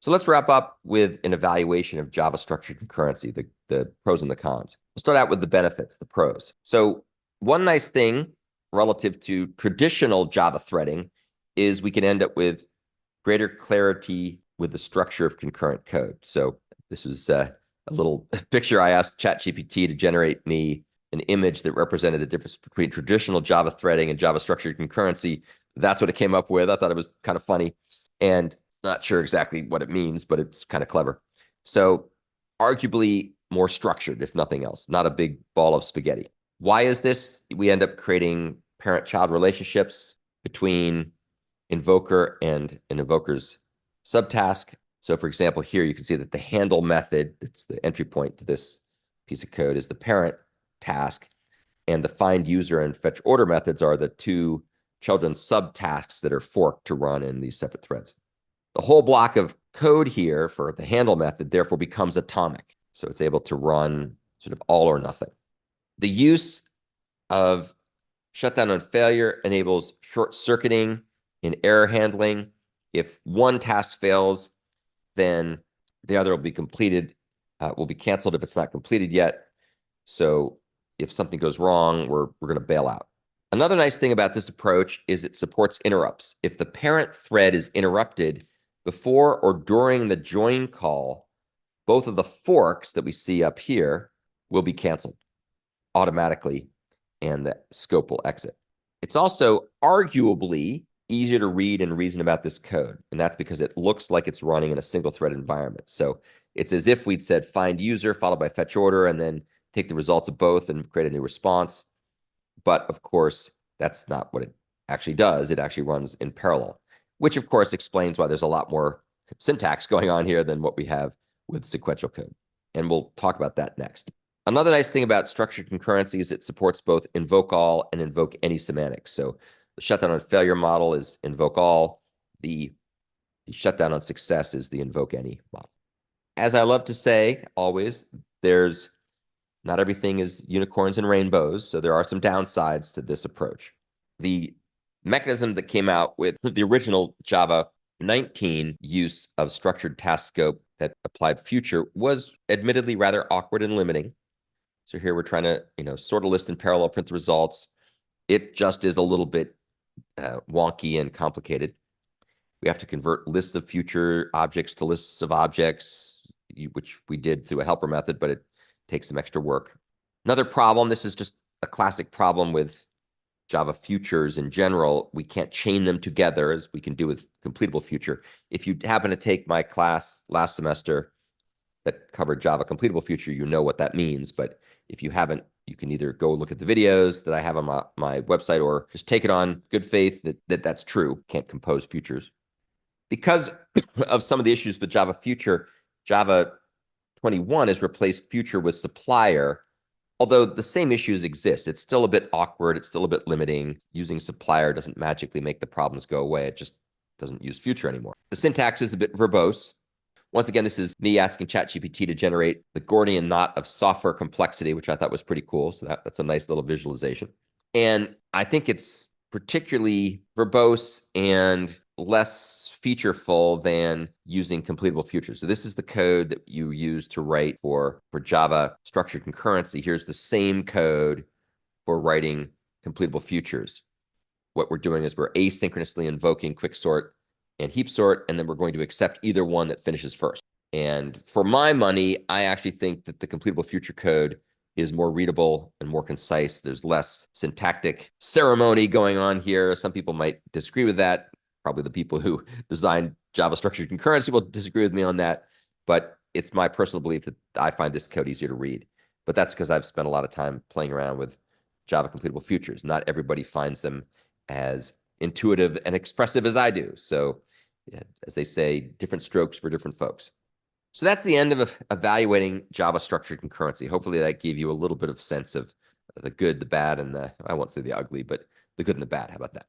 So let's wrap up with an evaluation of Java structured concurrency, the pros and the cons. We'll start out with the benefits, the pros. So one nice thing relative to traditional Java threading is we can end up with greater clarity with the structure of concurrent code. So this was a little picture. I asked ChatGPT to generate me an image that represented the difference between traditional Java threading and Java structured concurrency. That's what it came up with. I thought it was kind of funny. And not sure exactly what it means, but it's kind of clever. So arguably more structured, if nothing else, not a big ball of spaghetti. Why is this? We end up creating parent-child relationships between invoker and an invoker's subtask. So for example, here you can see that the handle method, that's the entry point to this piece of code, is the parent task. And the find user and fetch order methods are the two children's subtasks that are forked to run in these separate threads. The whole block of code here for the handle method therefore becomes atomic. So it's able to run sort of all or nothing. The use of shutdown on failure enables short-circuiting in error handling. If one task fails, then the other will be completed, will be canceled if it's not completed yet. So if something goes wrong, we're going to bail out. Another nice thing about this approach is it supports interrupts. If the parent thread is interrupted before or during the join call, both of the forks that we see up here will be canceled automatically, and the scope will exit. It's also arguably easier to read and reason about this code, and that's because it looks like it's running in a single thread environment. So it's as if we'd said find user followed by fetch order and then take the results of both and create a new response. But of course, that's not what it actually does. It actually runs in parallel, which of course explains why there's a lot more syntax going on here than what we have with sequential code. And we'll talk about that next. Another nice thing about structured concurrency is it supports both invokeAll and invokeAny semantics. So the shutdown on failure model is invokeAll. The shutdown on success is the invokeAny model. As I love to say always, not everything is unicorns and rainbows, so there are some downsides to this approach. The mechanism that came out with the original Java 19 use of structured task scope that applied future was admittedly rather awkward and limiting. So here we're trying to, sort a list in parallel, print the results. It just is a little bit wonky and complicated. We have to convert lists of future objects to lists of objects, which we did through a helper method, but it takes some extra work. Another problem, this is just a classic problem with Java futures in general. We can't chain them together as we can do with completable future. If you happen to take my class last semester that covered Java completable future, you know what that means. But if you haven't, you can either go look at the videos that I have on my website or just take it on good faith that that's true. Can't compose futures. Because of some of the issues with Java future, Java 21 has replaced future with supplier. Although the same issues exist, it's still a bit awkward. It's still a bit limiting. Using supplier doesn't magically make the problems go away. It just doesn't use future anymore. The syntax is a bit verbose. Once again, this is me asking ChatGPT to generate the Gordian knot of software complexity, which I thought was pretty cool. So that's a nice little visualization. And I think it's particularly verbose and less featureful than using completable futures. So this is the code that you use to write for Java structured concurrency. Here's the same code for writing completable futures. What we're doing is we're asynchronously invoking quicksort and heap sort, and then we're going to accept either one that finishes first. And for my money, I actually think that the completable future code is more readable and more concise. There's less syntactic ceremony going on here. Some people might disagree with that. Probably the people who designed Java structured concurrency will disagree with me on that. But it's my personal belief that I find this code easier to read. But that's because I've spent a lot of time playing around with Java completable futures. Not everybody finds them as intuitive and expressive as I do. So as they say, different strokes for different folks. So that's the end of evaluating Java structured concurrency. Hopefully that gave you a little bit of sense of the good, the bad, and I won't say the ugly, but the good and the bad. How about that?